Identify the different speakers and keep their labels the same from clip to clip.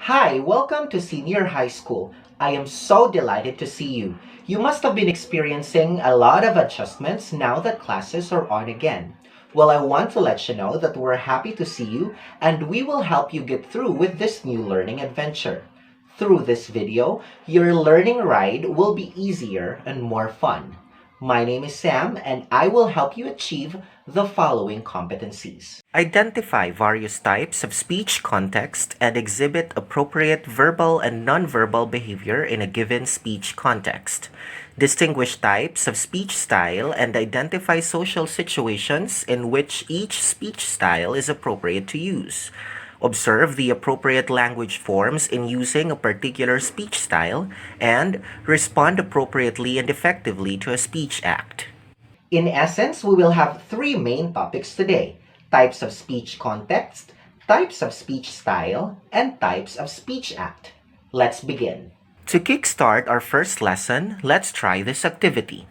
Speaker 1: Hi, welcome to Senior High School. I am so delighted to see you. You must have been experiencing a lot of adjustments now that classes are on again. Well, I want to let you know that we're happy to see you and we will help you get through with this new learning adventure. Through this video, your learning ride will be easier and more fun. My name is Sam and I will help you achieve the following competencies. Identify various types of speech context and exhibit appropriate verbal and nonverbal behavior in a given speech context. Distinguish types of speech style and identify social situations in which each speech style is appropriate to use. Observe the appropriate language forms in using a particular speech style and respond appropriately and effectively to a speech act. In essence, we will have three main topics today: types of speech context, types of speech style, and types of speech act. Let's begin. To kickstart our first lesson, let's try this activity.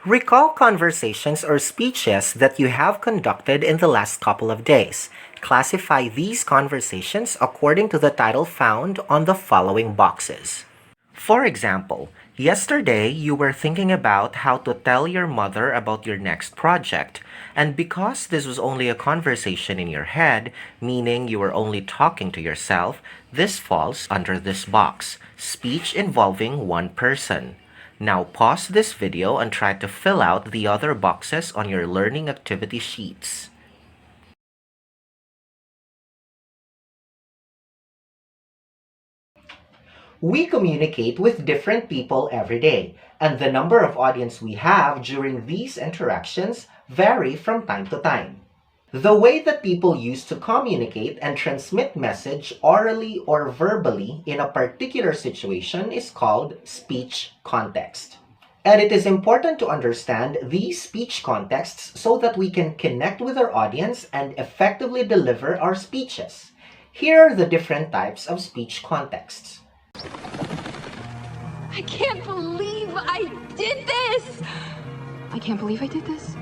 Speaker 1: Recall conversations or speeches that you have conducted in the last couple of days. Classify these conversations according to the title found on the following boxes. For example, yesterday you were thinking about how to tell your mother about your next project, and because this was only a conversation in your head, meaning you were only talking to yourself, this falls under this box, speech involving one person. Now pause this video and try to fill out the other boxes on your learning activity sheets. We communicate with different people every day, and the number of audience we have during these interactions vary from time to time. The way that people use to communicate and transmit message orally or verbally in a particular situation is called speech context. And it is important to understand these speech contexts so that we can connect with our audience and effectively deliver our speeches. Here are the different types of speech contexts.
Speaker 2: I can't believe I did this! I can't believe I did this.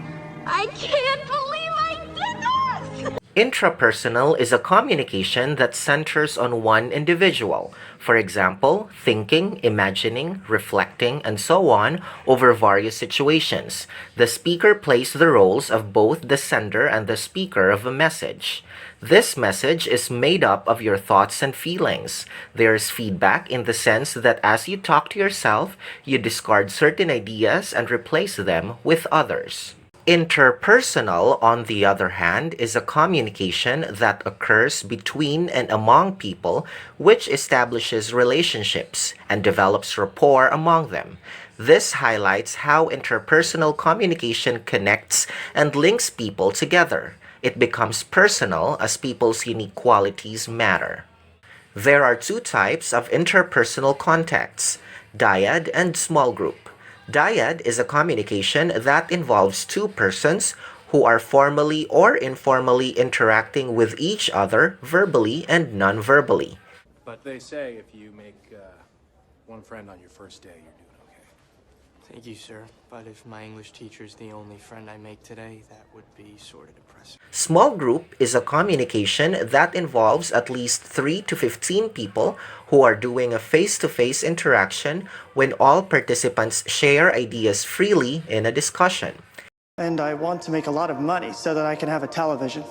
Speaker 2: I can't believe I did this!
Speaker 1: Intrapersonal is a communication that centers on one individual. For example, thinking, imagining, reflecting, and so on over various situations. The speaker plays the roles of both the sender and the speaker of a message. This message is made up of your thoughts and feelings. There is feedback in the sense that as you talk to yourself, you discard certain ideas and replace them with others. Interpersonal, on the other hand, is a communication that occurs between and among people which establishes relationships and develops rapport among them. This highlights how interpersonal communication connects and links people together. It becomes personal as people's unique qualities matter. There are two types of interpersonal contacts: dyad and small group. Dyad is a communication that involves two persons who are formally or informally interacting with each other verbally and non-verbally.
Speaker 3: But they say if you make one friend on your first day, you're doing okay.
Speaker 4: Thank you, sir. But if my English teacher's the only friend I make today, that would be sort of depressing.
Speaker 1: Small group is a communication that involves at least 3 to 15 people who are doing a face-to-face interaction when all participants share ideas freely in a discussion.
Speaker 5: And I want to make a lot of money so that I can have a television.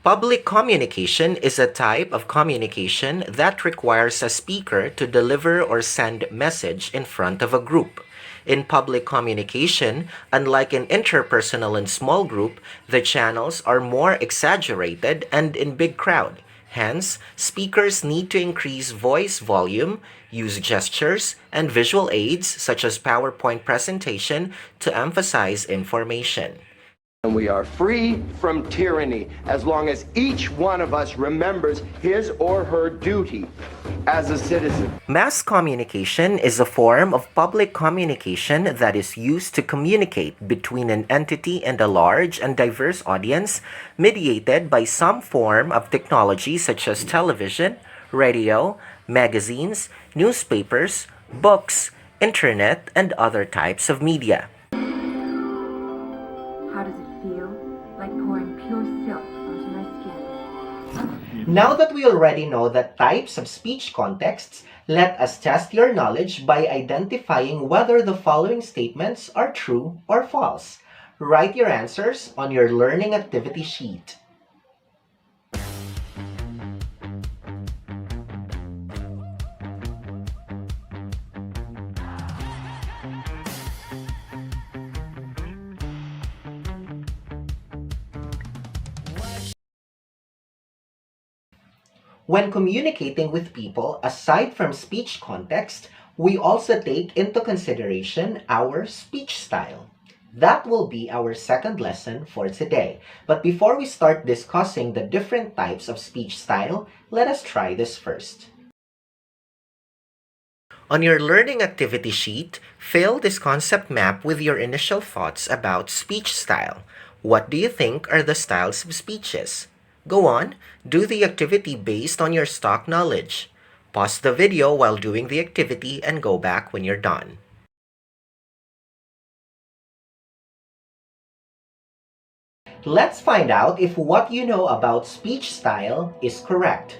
Speaker 1: Public communication is a type of communication that requires a speaker to deliver or send message in front of a group. In public communication, unlike in interpersonal and small group, the channels are more exaggerated and in big crowd. Hence, speakers need to increase voice volume, use gestures, and visual aids such as PowerPoint presentation to emphasize information.
Speaker 6: And we are free from tyranny as long as each one of us remembers his or her duty as a citizen.
Speaker 1: Mass communication is a form of public communication that is used to communicate between an entity and a large and diverse audience, mediated by some form of technology such as television, radio, magazines, newspapers, books,
Speaker 7: internet, and other types of media.
Speaker 8: How does it feel? Like pouring pure silk onto my skin.
Speaker 1: Now that we already know the types of speech contexts, let us test your knowledge by identifying whether the following statements are true or false. Write your answers on your learning activity sheet. When communicating with people, aside from speech context, we also take into consideration our speech style. That will be our second lesson for today. But before we start discussing the different types of speech style, let us try this first.
Speaker 7: On your learning activity sheet, fill this concept map with your initial thoughts about speech style. What do you think are the styles of speeches? Go on, do the activity based on your stock knowledge. Pause the video while doing the activity and go back when you're done.
Speaker 1: Let's find out if what you know about speech style is correct.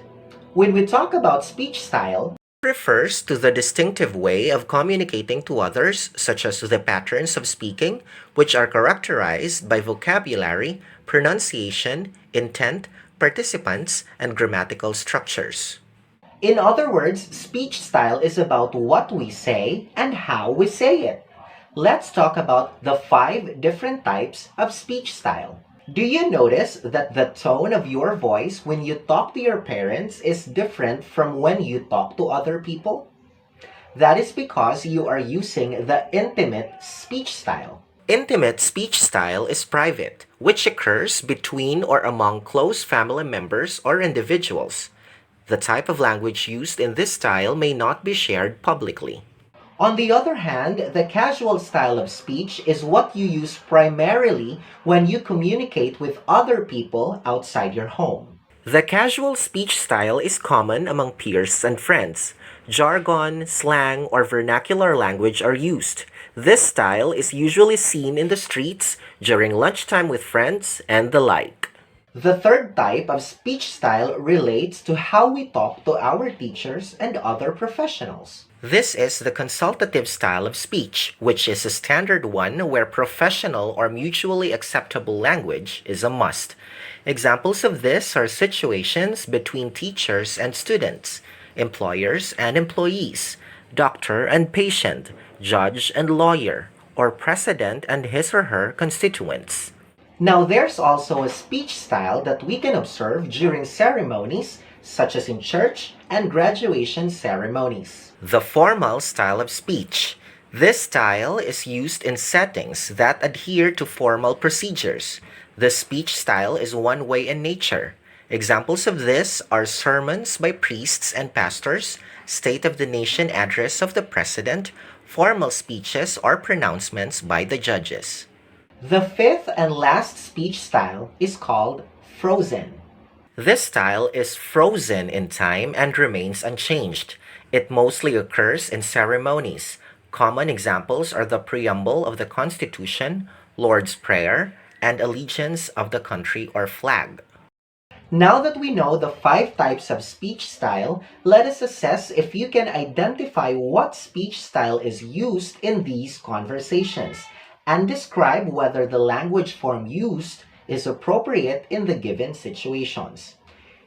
Speaker 1: When we talk about speech style,
Speaker 7: It refers to the distinctive way of communicating to others, such as the patterns of speaking, which are characterized by vocabulary, pronunciation, intent, participants, and grammatical structures.
Speaker 1: in other words, speech style is about what we say and how we say it. Let's talk about the 5 different types of speech style. Do you notice that the tone of your voice when you talk to your parents is different from when you talk to other people? That is because you are using the intimate speech style.
Speaker 7: Intimate speech style is private, which occurs between or among close family members or individuals. The type of language used in this style may not be shared publicly.
Speaker 1: On the other hand, the casual style of speech is what you use primarily when you communicate with other people outside your home.
Speaker 7: The casual speech style is common among peers and friends. Jargon, slang, or vernacular language are used. This style is usually seen in the streets, during lunchtime with friends, and the like.
Speaker 1: The third type of speech style relates to how we talk to our teachers and other professionals.
Speaker 7: This is the consultative style of speech, which is a standard one where professional or mutually acceptable language is a must. Examples of this are situations between teachers and students, employers and employees, doctor and patient, judge and lawyer, or president and his or her constituents.
Speaker 1: Now, there's also a speech style that we can observe during ceremonies, such as in church and graduation ceremonies.
Speaker 7: The formal style of speech. This style is used in settings that adhere to formal procedures. The speech style is one way in nature. Examples of this are sermons by priests and pastors, State of the Nation address of the president, formal speeches or pronouncements by the judges.
Speaker 1: The fifth and last speech style is called frozen.
Speaker 7: This style is frozen in time and remains unchanged. It mostly occurs in ceremonies. Common examples are the preamble of the Constitution, Lord's Prayer, and allegiance of the country or flag.
Speaker 1: Now that we know the 5 types of speech style, let us assess if you can identify what speech style is used in these conversations and describe whether the language form used is appropriate in the given situations.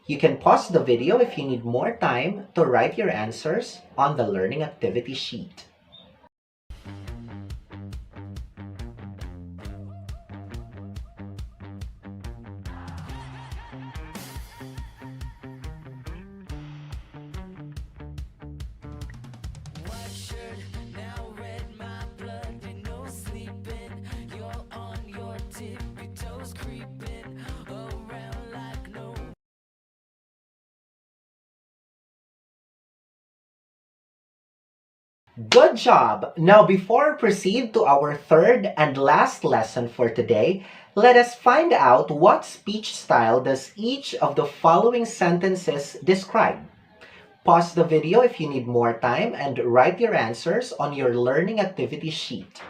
Speaker 1: You can pause the video if you need more time to write your answers on the learning activity sheet. Good job! Now before we proceed to our third and last lesson for today, let us find out what speech style does each of the following sentences describe. Pause the video if you need more time and write your answers on your learning activity sheet.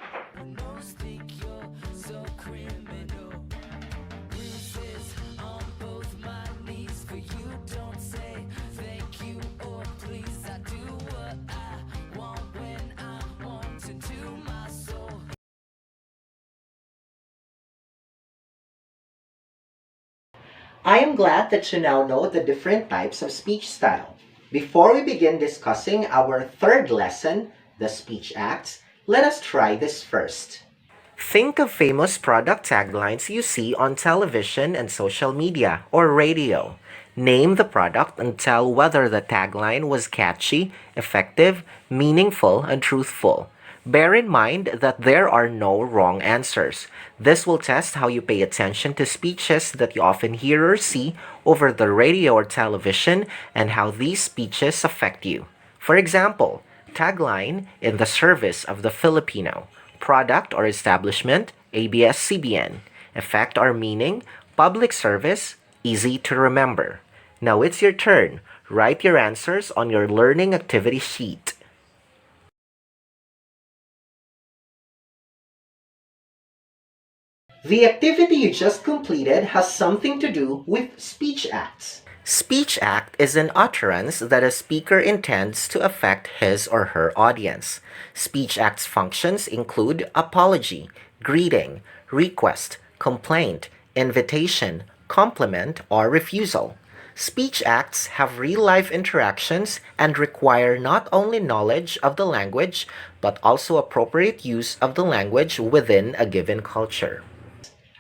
Speaker 1: I am glad that you now know the different types of speech style. Before we begin discussing our third lesson, the speech acts, let us try this first.
Speaker 7: Think of famous product taglines you see on television and social media or radio. Name the product and tell whether the tagline was catchy, effective, meaningful, and truthful. Bear in mind that there are no wrong answers. This will test how you pay attention to speeches that you often hear or see over the radio or television and how these speeches affect you. For example, tagline, in the service of the Filipino. Product or establishment, ABS-CBN. Effect or meaning, public service, easy to remember. Now it's your turn. Write your answers on your learning activity sheet.
Speaker 1: The activity you just completed has something to do with speech acts.
Speaker 7: Speech act is an utterance that a speaker intends to affect his or her audience. Speech act's functions include apology, greeting, request, complaint, invitation, compliment, or refusal. Speech acts have real-life interactions and require not only knowledge of the language, but also appropriate use of the language within a given culture.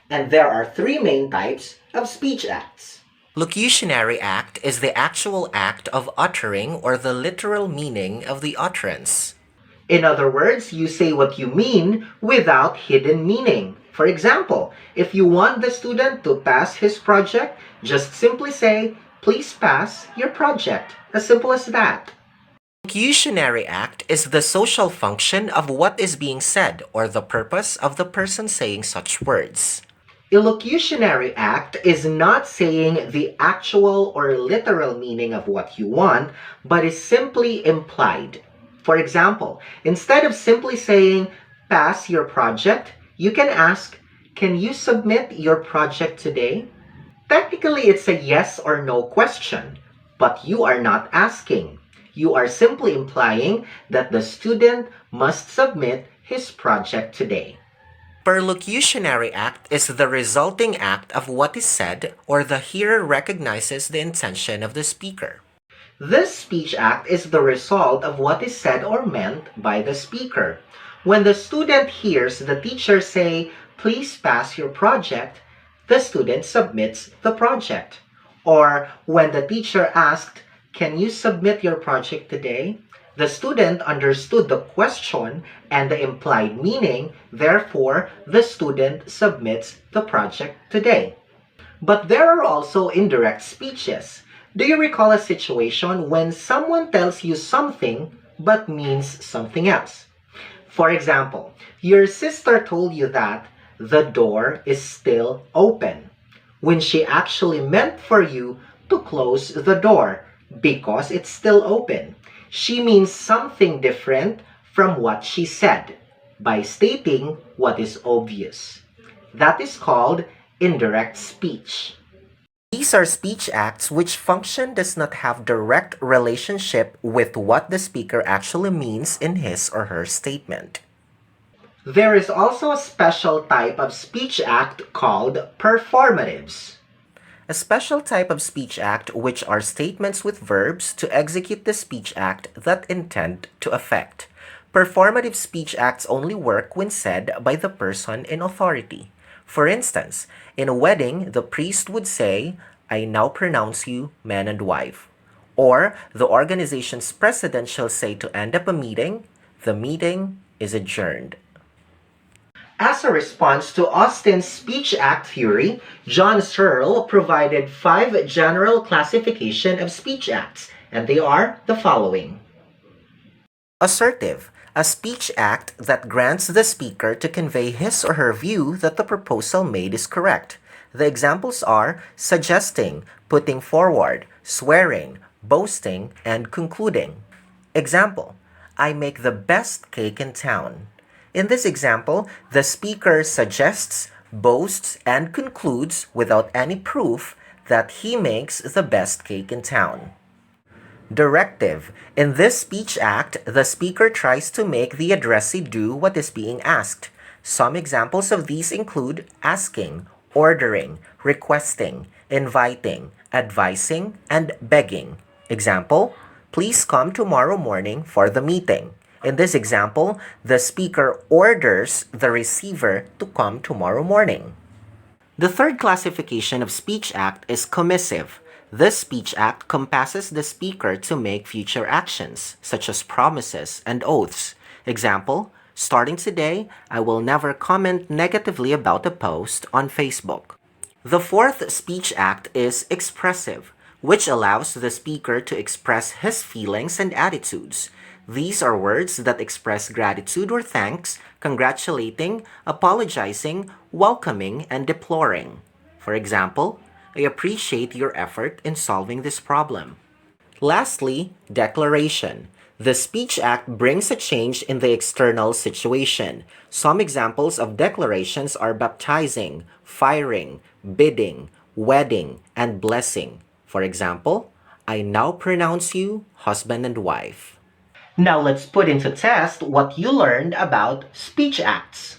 Speaker 1: And there are three main types of speech acts.
Speaker 7: Locutionary act is the actual act of uttering or the literal meaning of the utterance.
Speaker 1: In other words, you say what you mean without hidden meaning. For example, if you want the student to pass his project, just simply say, "Please pass your project." As simple as that.
Speaker 7: Locutionary act is the social function of what is being said or the purpose of the person saying such words.
Speaker 1: Illocutionary act is not saying the actual or literal meaning of what you want, but is simply implied. For example, instead of simply saying, "Pass your project," you can ask, "Can you submit your project today?" Technically, it's a yes or no question, but you are not asking. You are simply implying that the student must submit his project today.
Speaker 7: Perlocutionary act is the resulting act of what is said or the hearer recognizes the intention of the speaker.
Speaker 1: This speech act is the result of what is said or meant by the speaker. When the student hears the teacher say, "Please pass your project," the student submits the project. Or when the teacher asked, "Can you submit your project today?" the student understood the question and the implied meaning, therefore, the student submits the project today. But there are also indirect speeches. Do you recall a situation when someone tells you something but means something else? For example, your sister told you that the door is still open, when she actually meant for you to close the door because it's still open. She means something different from what she said by stating what is obvious. That is called indirect speech.
Speaker 7: These are speech acts which function does not have direct relationship with what the speaker actually means in his or her statement.
Speaker 1: There is also a special type of speech act called performatives.
Speaker 7: A special type of speech act which are statements with verbs to execute the speech act that intend to affect. Performative speech acts only work when said by the person in authority. For instance, in a wedding, the priest would say, "I now pronounce you man and wife." Or the organization's president shall say to end up a meeting, "The meeting is adjourned."
Speaker 1: As a response to Austin's speech act theory, John Searle provided 5 general classification of speech acts, and they are the following.
Speaker 7: Assertive, a speech act that grants the speaker to convey his or her view that the proposal made is correct. The examples are suggesting, putting forward, swearing, boasting, and concluding. Example, I make the best cake in town. In this example, the speaker suggests, boasts, and concludes without any proof that he makes the best cake in town. Directive. In this speech act, the speaker tries to make the addressee do what is being asked. Some examples of these include asking, ordering, requesting, inviting, advising, and begging. Example, please come tomorrow morning for the meeting. In this example, the speaker orders the receiver to come tomorrow morning. The third classification of speech act is commissive. This speech act compasses the speaker to make future actions, such as promises and oaths. Example, starting today, I will never comment negatively about a post on Facebook. The fourth speech act is expressive, which allows the speaker to express his feelings and attitudes. These are words that express gratitude or thanks, congratulating, apologizing, welcoming, and deploring. For example, I appreciate your effort in solving this problem. Lastly, declaration. The speech act brings a change in the external situation. Some examples of declarations are baptizing, firing, bidding, wedding, and blessing. For example, I now pronounce you husband and wife.
Speaker 1: Now let's put into test what you learned about speech acts.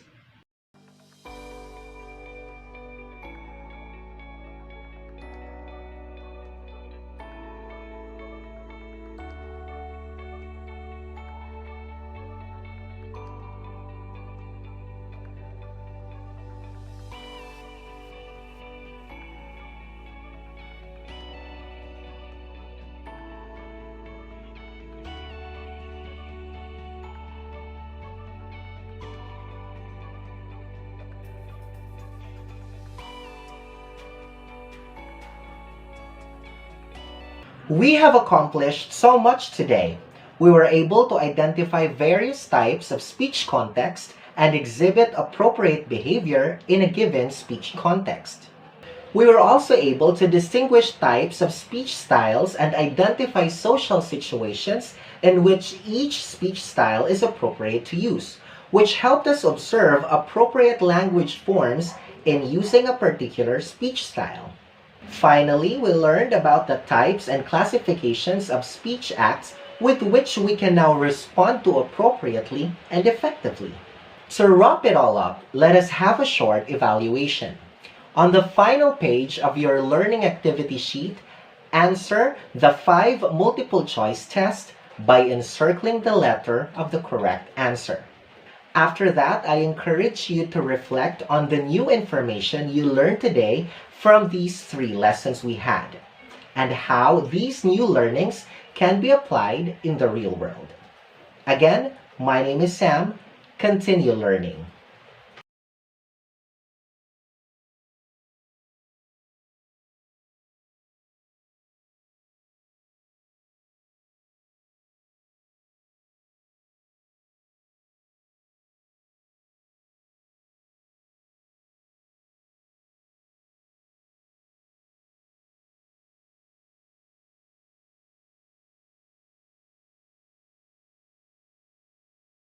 Speaker 1: We have accomplished so much today. We were able to identify various types of speech context and exhibit appropriate behavior in a given speech context. We were also able to distinguish types of speech styles and identify social situations in which each speech style is appropriate to use, which helped us observe appropriate language forms in using a particular speech style. Finally, we learned about the types and classifications of speech acts with which we can now respond to appropriately and effectively. To wrap it all up, let us have a short evaluation. On the final page of your learning activity sheet, answer the 5 multiple-choice test by encircling the letter of the correct answer. After that, I encourage you to reflect on the new information you learned today from these 3 lessons we had, and how these new learnings can be applied in the real world. Again, my name is Sam. Continue learning.